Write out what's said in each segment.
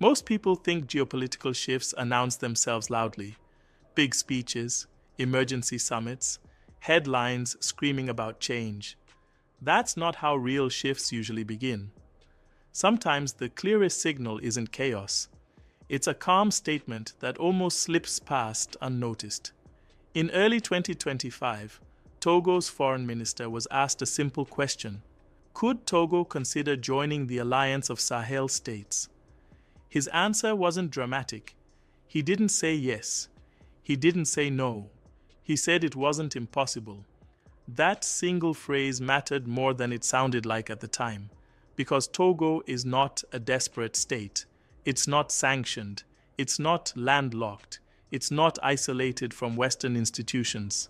Most people think geopolitical shifts announce themselves loudly. Big speeches, emergency summits, headlines screaming about change. That's not how real shifts usually begin. Sometimes the clearest signal isn't chaos. It's a calm statement that almost slips past unnoticed. In early 2025, Togo's foreign minister was asked a simple question. Could Togo consider joining the Alliance of Sahel States? His answer wasn't dramatic. He didn't say yes. He didn't say no. He said it wasn't impossible. That single phrase mattered more than it sounded like at the time, because Togo is not a desperate state. It's not sanctioned. It's not landlocked. It's not isolated from Western institutions.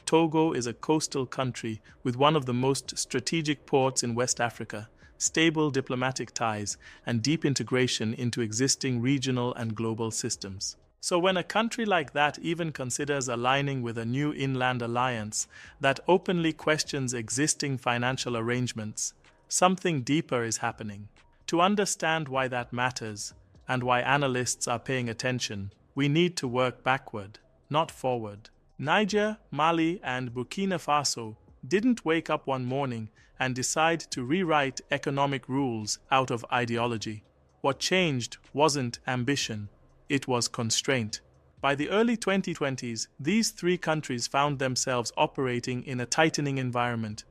Togo is a coastal country with one of the most strategic ports in West Africa, stable diplomatic ties, and deep integration into existing regional and global systems. So when a country like that even considers aligning with a new inland alliance that openly questions existing financial arrangements, something deeper is happening. To understand why that matters, and why analysts are paying attention, we need to work backward, not forward. Niger, Mali, and Burkina Faso didn't wake up one morning and decide to rewrite economic rules out of ideology. What changed wasn't ambition, it was constraint. By the early 2020s, these three countries found themselves operating in a tightening environment.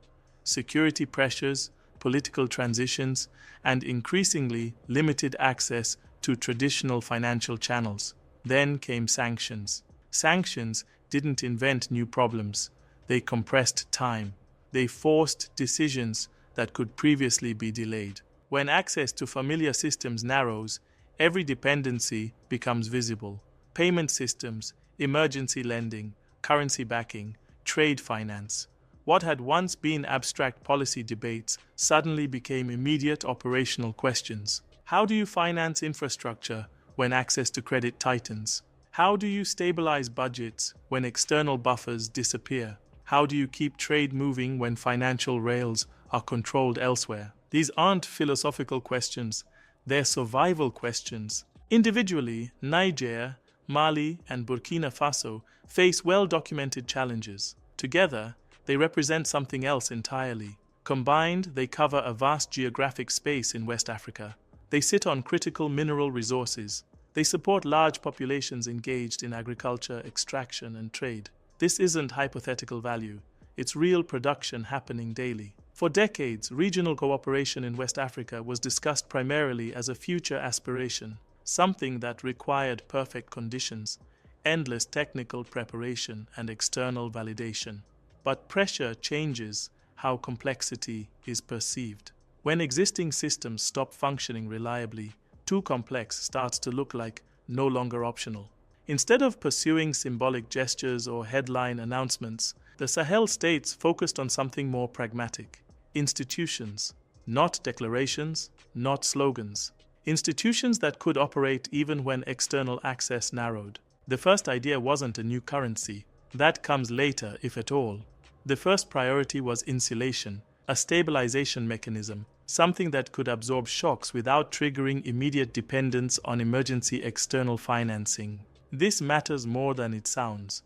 Security pressures, political transitions, and increasingly limited access to traditional financial channels. Then came sanctions. Sanctions didn't invent new problems. They compressed time. They forced decisions that could previously be delayed. When access to familiar systems narrows, every dependency becomes visible. Payment systems, emergency lending, currency backing, trade finance. What had once been abstract policy debates suddenly became immediate operational questions. How do you finance infrastructure when access to credit tightens? How do you stabilize budgets when external buffers disappear? How do you keep trade moving when financial rails are controlled elsewhere? These aren't philosophical questions, they're survival questions. Individually, Niger, Mali, and Burkina Faso face well-documented challenges. Together, they represent something else entirely. Combined, they cover a vast geographic space in West Africa. They sit on critical mineral resources. They support large populations engaged in agriculture, extraction, and trade. This isn't hypothetical value. It's real production happening daily. For decades, regional cooperation in West Africa was discussed primarily as a future aspiration, something that required perfect conditions, endless technical preparation, and external validation. But pressure changes how complexity is perceived. When existing systems stop functioning reliably, too complex starts to look like no longer optional. Instead of pursuing symbolic gestures or headline announcements, the Sahel states focused on something more pragmatic. Institutions, not declarations, not slogans. Institutions that could operate even when external access narrowed. The first idea wasn't a new currency. That comes later, if at all. The first priority was insulation, a stabilization mechanism, something that could absorb shocks without triggering immediate dependence on emergency external financing. This matters more than it sounds.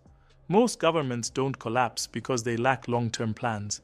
Most governments don't collapse because they lack long-term plans.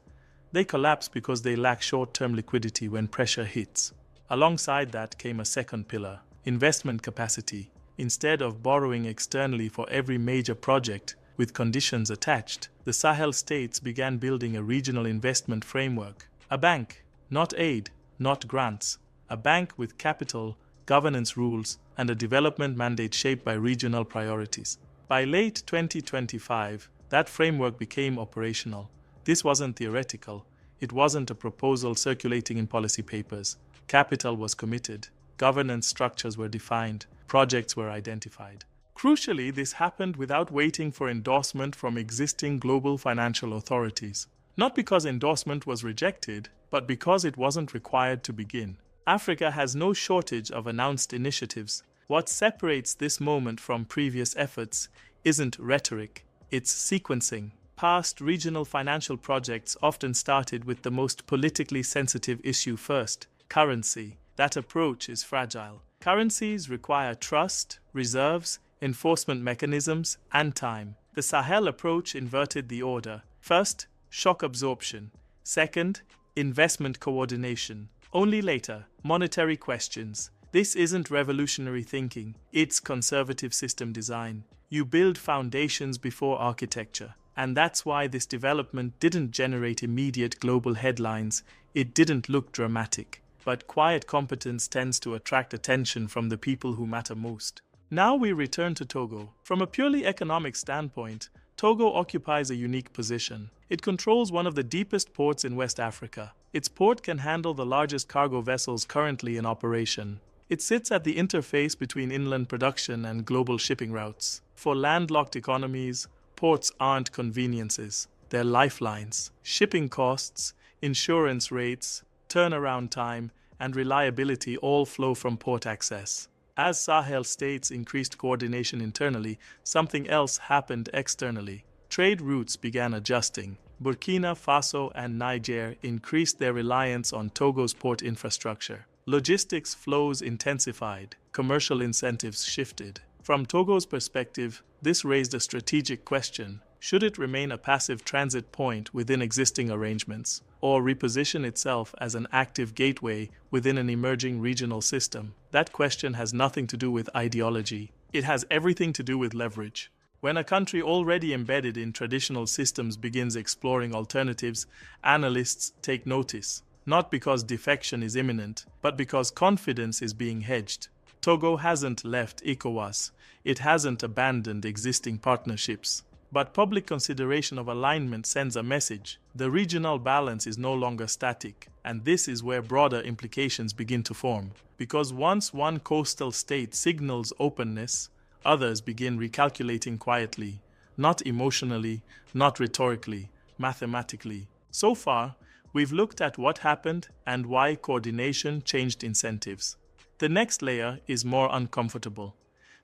They collapse because they lack short-term liquidity when pressure hits. Alongside that came a second pillar, investment capacity. Instead of borrowing externally for every major project with conditions attached, the Sahel states began building a regional investment framework. A bank, not aid, not grants. A bank with capital, governance rules, and a development mandate shaped by regional priorities. By late 2025, that framework became operational. This wasn't theoretical. It wasn't a proposal circulating in policy papers. Capital was committed. Governance structures were defined. Projects were identified. Crucially, this happened without waiting for endorsement from existing global financial authorities. Not because endorsement was rejected, but because it wasn't required to begin. Africa has no shortage of announced initiatives. What separates this moment from previous efforts isn't rhetoric, it's sequencing. Past regional financial projects often started with the most politically sensitive issue first, currency. That approach is fragile. Currencies require trust, reserves, enforcement mechanisms, and time. The Sahel approach inverted the order. First, shock absorption. Second, investment coordination. Only later, monetary questions. This isn't revolutionary thinking, it's conservative system design. You build foundations before architecture. And that's why this development didn't generate immediate global headlines. It didn't look dramatic. But quiet competence tends to attract attention from the people who matter most. Now we return to Togo. From a purely economic standpoint, Togo occupies a unique position. It controls one of the deepest ports in West Africa. Its port can handle the largest cargo vessels currently in operation. It sits at the interface between inland production and global shipping routes. For landlocked economies, ports aren't conveniences. They're lifelines. Shipping costs, insurance rates, turnaround time, and reliability all flow from port access. As Sahel states increased coordination internally, something else happened externally. Trade routes began adjusting. Burkina Faso and Niger increased their reliance on Togo's port infrastructure. Logistics flows intensified. Commercial incentives shifted. From Togo's perspective, this raised a strategic question. Should it remain a passive transit point within existing arrangements, or reposition itself as an active gateway within an emerging regional system? That question has nothing to do with ideology. It has everything to do with leverage. When a country already embedded in traditional systems begins exploring alternatives, analysts take notice, not because defection is imminent, but because confidence is being hedged. Togo hasn't left ECOWAS. It hasn't abandoned existing partnerships. But public consideration of alignment sends a message. The regional balance is no longer static, and this is where broader implications begin to form. Because once one coastal state signals openness, others begin recalculating quietly, not emotionally, not rhetorically, mathematically. So far, we've looked at what happened and why coordination changed incentives. The next layer is more uncomfortable,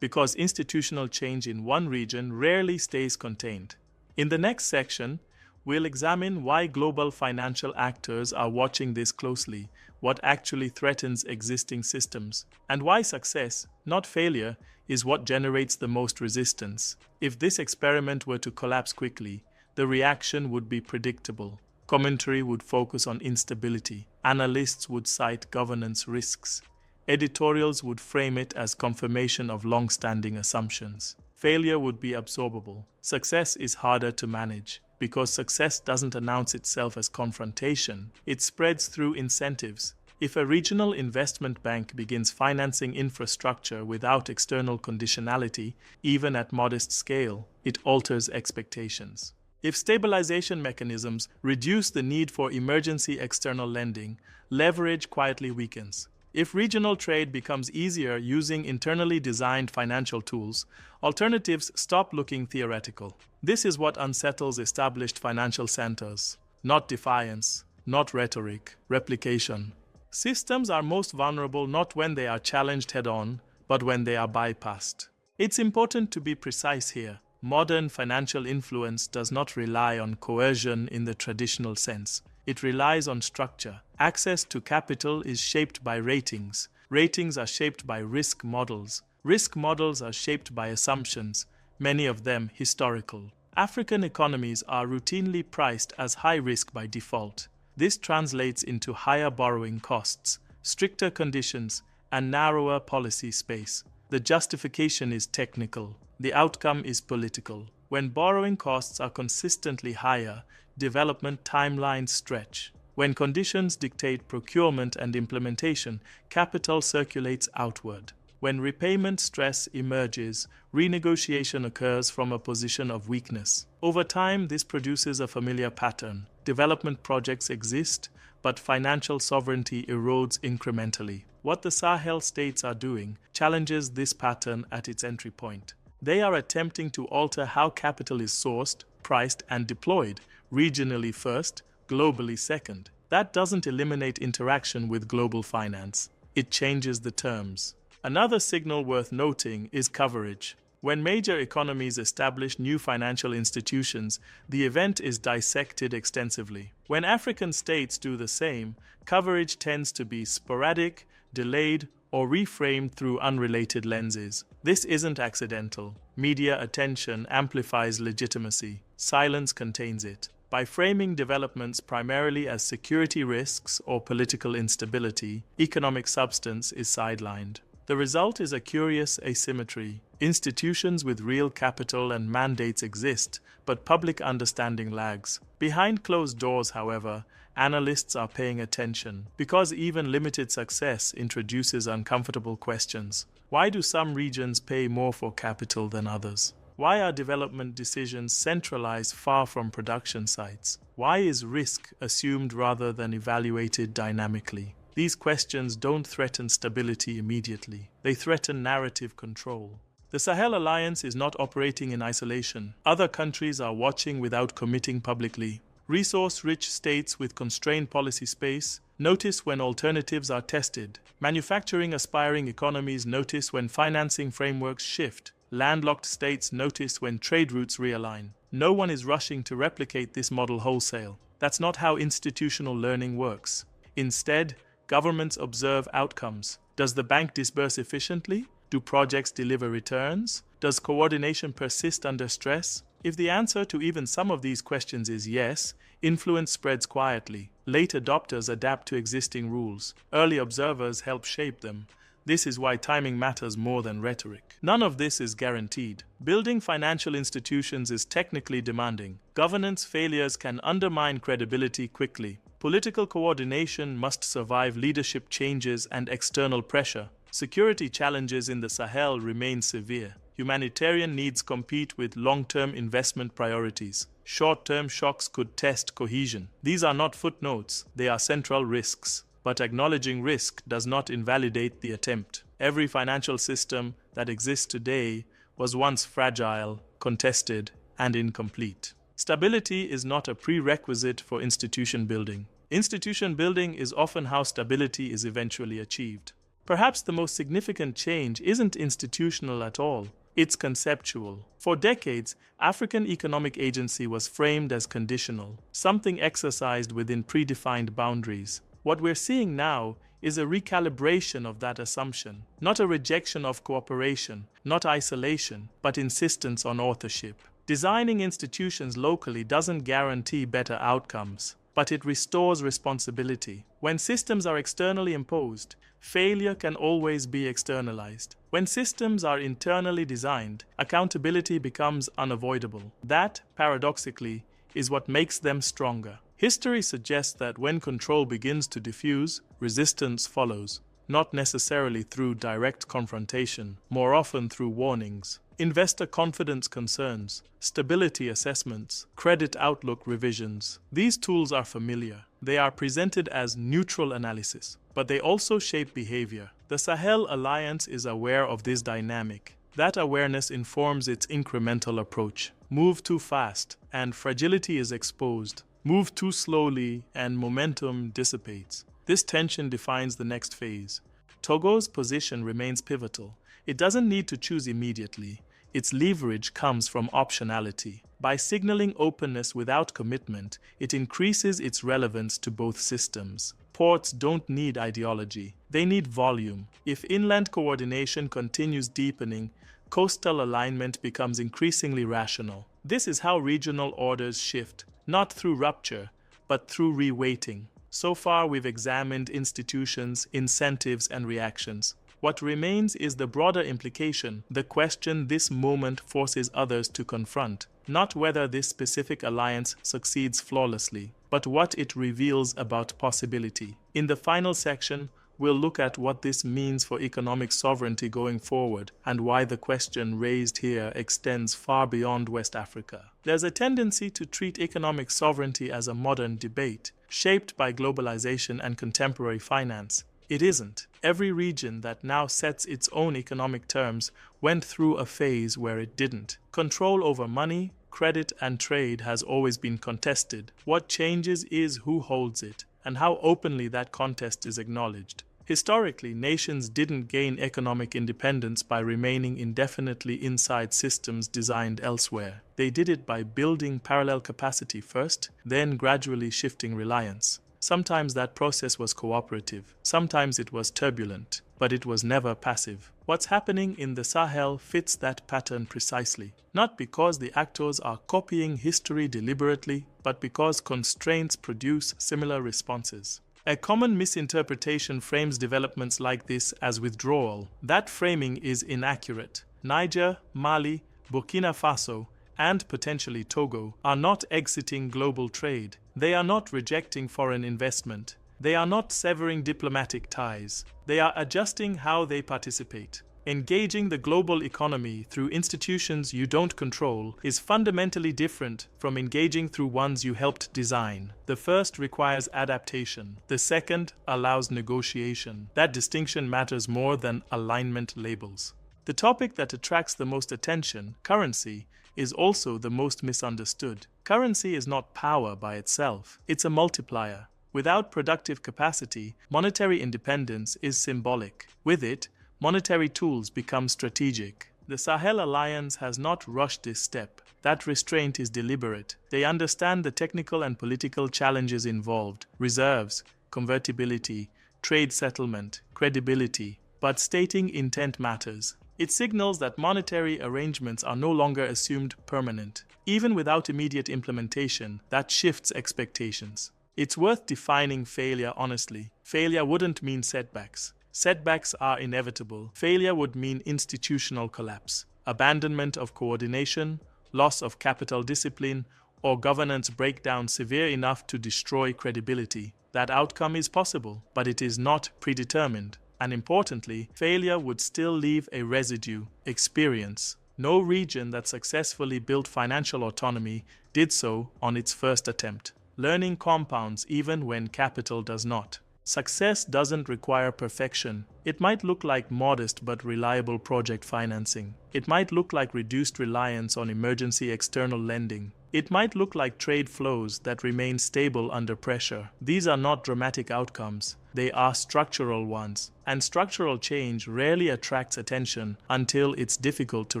because institutional change in one region rarely stays contained. In the next section, we'll examine why global financial actors are watching this closely, what actually threatens existing systems, and why success, not failure, is what generates the most resistance. If this experiment were to collapse quickly, the reaction would be predictable. Commentary would focus on instability. Analysts would cite governance risks. Editorials would frame it as confirmation of long-standing assumptions. Failure would be absorbable. Success is harder to manage, because success doesn't announce itself as confrontation. It spreads through incentives. If a regional investment bank begins financing infrastructure without external conditionality, even at modest scale, it alters expectations. If stabilization mechanisms reduce the need for emergency external lending, leverage quietly weakens. If regional trade becomes easier using internally designed financial tools, alternatives stop looking theoretical. This is what unsettles established financial centers. Not defiance, not rhetoric, replication. Systems are most vulnerable not when they are challenged head-on, but when they are bypassed. It's important to be precise here. Modern financial influence does not rely on coercion in the traditional sense. It relies on structure. Access to capital is shaped by ratings. Ratings are shaped by risk models. Risk models are shaped by assumptions, many of them historical. African economies are routinely priced as high risk by default. This translates into higher borrowing costs, stricter conditions, and narrower policy space. The justification is technical. The outcome is political. When borrowing costs are consistently higher, development timelines stretch. When conditions dictate procurement and implementation, capital circulates outward. When repayment stress emerges, renegotiation occurs from a position of weakness. Over time, this produces a familiar pattern. Development projects exist, but financial sovereignty erodes incrementally. What the Sahel states are doing challenges this pattern at its entry point. They are attempting to alter how capital is sourced, priced, and deployed, regionally first, globally second. That doesn't eliminate interaction with global finance. It changes the terms. Another signal worth noting is coverage. When major economies establish new financial institutions, the event is dissected extensively. When African states do the same, coverage tends to be sporadic, delayed, or reframed through unrelated lenses. This isn't accidental. Media attention amplifies legitimacy. Silence contains it. By framing developments primarily as security risks or political instability, economic substance is sidelined. The result is a curious asymmetry. Institutions with real capital and mandates exist, but public understanding lags. Behind closed doors, however, analysts are paying attention, because even limited success introduces uncomfortable questions. Why do some regions pay more for capital than others? Why are development decisions centralized far from production sites? Why is risk assumed rather than evaluated dynamically? These questions don't threaten stability immediately. They threaten narrative control. The Sahel Alliance is not operating in isolation. Other countries are watching without committing publicly. Resource-rich states with constrained policy space notice when alternatives are tested. Manufacturing aspiring economies notice when financing frameworks shift. Landlocked states notice when trade routes realign. No one is rushing to replicate this model wholesale. That's not how institutional learning works. Instead, governments observe outcomes. Does the bank disburse efficiently? Do projects deliver returns? Does coordination persist under stress? If the answer to even some of these questions is yes, influence spreads quietly. Late adopters adapt to existing rules. Early observers help shape them. This is why timing matters more than rhetoric. None of this is guaranteed. Building financial institutions is technically demanding. Governance failures can undermine credibility quickly. Political coordination must survive leadership changes and external pressure. Security challenges in the Sahel remain severe. Humanitarian needs compete with long-term investment priorities. Short-term shocks could test cohesion. These are not footnotes, they are central risks. But acknowledging risk does not invalidate the attempt. Every financial system that exists today was once fragile, contested, and incomplete. Stability is not a prerequisite for institution building. Institution building is often how stability is eventually achieved. Perhaps the most significant change isn't institutional at all. It's conceptual. For decades, African economic agency was framed as conditional, something exercised within predefined boundaries. What we're seeing now is a recalibration of that assumption, not a rejection of cooperation, not isolation, but insistence on authorship. Designing institutions locally doesn't guarantee better outcomes, but it restores responsibility. When systems are externally imposed, failure can always be externalized. When systems are internally designed, accountability becomes unavoidable. That, paradoxically, is what makes them stronger. History suggests that when control begins to diffuse, resistance follows, not necessarily through direct confrontation, more often through warnings. Investor confidence concerns, stability assessments, credit outlook revisions. These tools are familiar. They are presented as neutral analysis, but they also shape behavior. The Sahel Alliance is aware of this dynamic. That awareness informs its incremental approach. Move too fast, and fragility is exposed. Move too slowly, and momentum dissipates. This tension defines the next phase. Togo's position remains pivotal. It doesn't need to choose immediately. Its leverage comes from optionality. By signaling openness without commitment, it increases its relevance to both systems. Ports don't need ideology. They need volume. If inland coordination continues deepening, coastal alignment becomes increasingly rational. This is how regional orders shift, not through rupture, but through reweighting. So far, we've examined institutions, incentives, and reactions. What remains is the broader implication, the question this moment forces others to confront. Not whether this specific alliance succeeds flawlessly, but what it reveals about possibility. In the final section, we'll look at what this means for economic sovereignty going forward and why the question raised here extends far beyond West Africa. There's a tendency to treat economic sovereignty as a modern debate, shaped by globalization and contemporary finance. It isn't. Every region that now sets its own economic terms went through a phase where it didn't. Control over money, credit, and trade has always been contested. What changes is who holds it, and how openly that contest is acknowledged. Historically, nations didn't gain economic independence by remaining indefinitely inside systems designed elsewhere. They did it by building parallel capacity first, then gradually shifting reliance. Sometimes that process was cooperative, sometimes it was turbulent, but it was never passive. What's happening in the Sahel fits that pattern precisely, not because the actors are copying history deliberately, but because constraints produce similar responses. A common misinterpretation frames developments like this as withdrawal. That framing is inaccurate. Niger, Mali, Burkina Faso, and potentially Togo are not exiting global trade. They are not rejecting foreign investment. They are not severing diplomatic ties. They are adjusting how they participate. Engaging the global economy through institutions you don't control is fundamentally different from engaging through ones you helped design. The first requires adaptation. The second allows negotiation. That distinction matters more than alignment labels. The topic that attracts the most attention, currency, is also the most misunderstood. Currency is not power by itself. It's a multiplier. Without productive capacity, monetary independence is symbolic. With it, monetary tools become strategic. The Sahel Alliance has not rushed this step. That restraint is deliberate. They understand the technical and political challenges involved: reserves, convertibility, trade settlement, credibility. But stating intent matters. It signals that monetary arrangements are no longer assumed permanent. Even without immediate implementation, that shifts expectations. It's worth defining failure honestly. Failure wouldn't mean setbacks. Setbacks are inevitable. Failure would mean institutional collapse, abandonment of coordination, loss of capital discipline, or governance breakdown severe enough to destroy credibility. That outcome is possible, but it is not predetermined. And importantly, failure would still leave a residue, experience. No region that successfully built financial autonomy did so on its first attempt. Learning compounds even when capital does not. Success doesn't require perfection. It might look like modest but reliable project financing. It might look like reduced reliance on emergency external lending. It might look like trade flows that remain stable under pressure. These are not dramatic outcomes. They are structural ones. And structural change rarely attracts attention until it's difficult to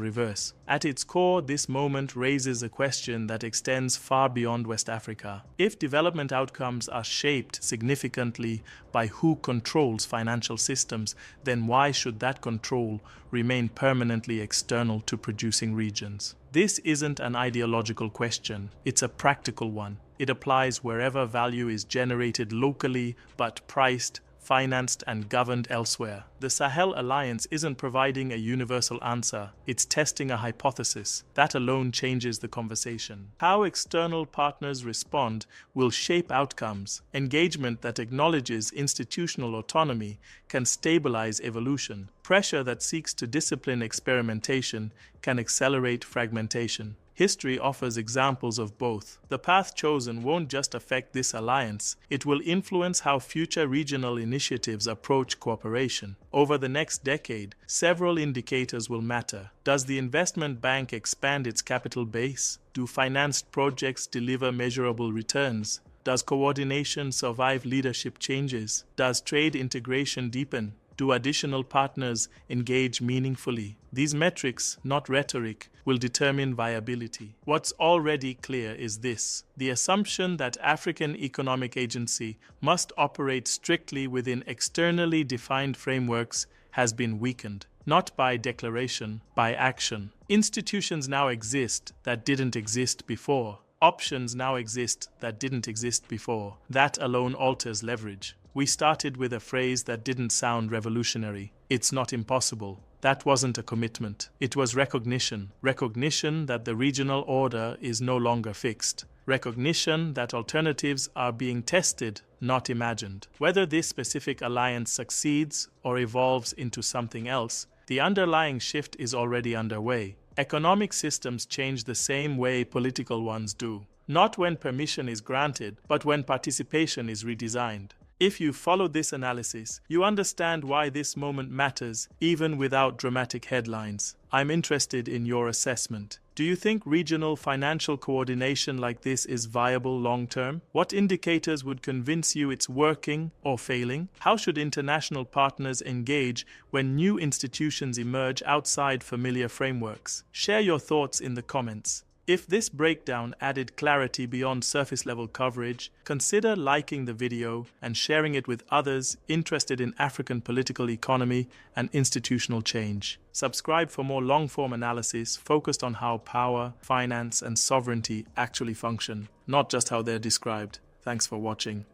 reverse. At its core, this moment raises a question that extends far beyond West Africa. If development outcomes are shaped significantly by who controls financial systems, then why should that control remain permanently external to producing regions? This isn't an ideological question, it's a practical one. It applies wherever value is generated locally but priced, financed, and governed elsewhere. The Sahel Alliance isn't providing a universal answer, it's testing a hypothesis. That alone changes the conversation. How external partners respond will shape outcomes. Engagement that acknowledges institutional autonomy can stabilize evolution. Pressure that seeks to discipline experimentation can accelerate fragmentation. History offers examples of both. The path chosen won't just affect this alliance, it will influence how future regional initiatives approach cooperation. Over the next decade, several indicators will matter. Does the investment bank expand its capital base? Do financed projects deliver measurable returns? Does coordination survive leadership changes? Does trade integration deepen? Do additional partners engage meaningfully? These metrics, not rhetoric, will determine viability. What's already clear is this: the assumption that African economic agency must operate strictly within externally defined frameworks has been weakened, not by declaration, by action. Institutions now exist that didn't exist before. Options now exist that didn't exist before. That alone alters leverage. We started with a phrase that didn't sound revolutionary. It's not impossible. That wasn't a commitment. It was recognition. Recognition that the regional order is no longer fixed. Recognition that alternatives are being tested, not imagined. Whether this specific alliance succeeds or evolves into something else, the underlying shift is already underway. Economic systems change the same way political ones do. Not when permission is granted, but when participation is redesigned. If you follow this analysis, you understand why this moment matters, even without dramatic headlines. I'm interested in your assessment. Do you think regional financial coordination like this is viable long-term? What indicators would convince you it's working or failing? How should international partners engage when new institutions emerge outside familiar frameworks? Share your thoughts in the comments. If this breakdown added clarity beyond surface-level coverage, consider liking the video and sharing it with others interested in African political economy and institutional change. Subscribe for more long-form analysis focused on how power, finance, and sovereignty actually function, not just how they're described. Thanks for watching.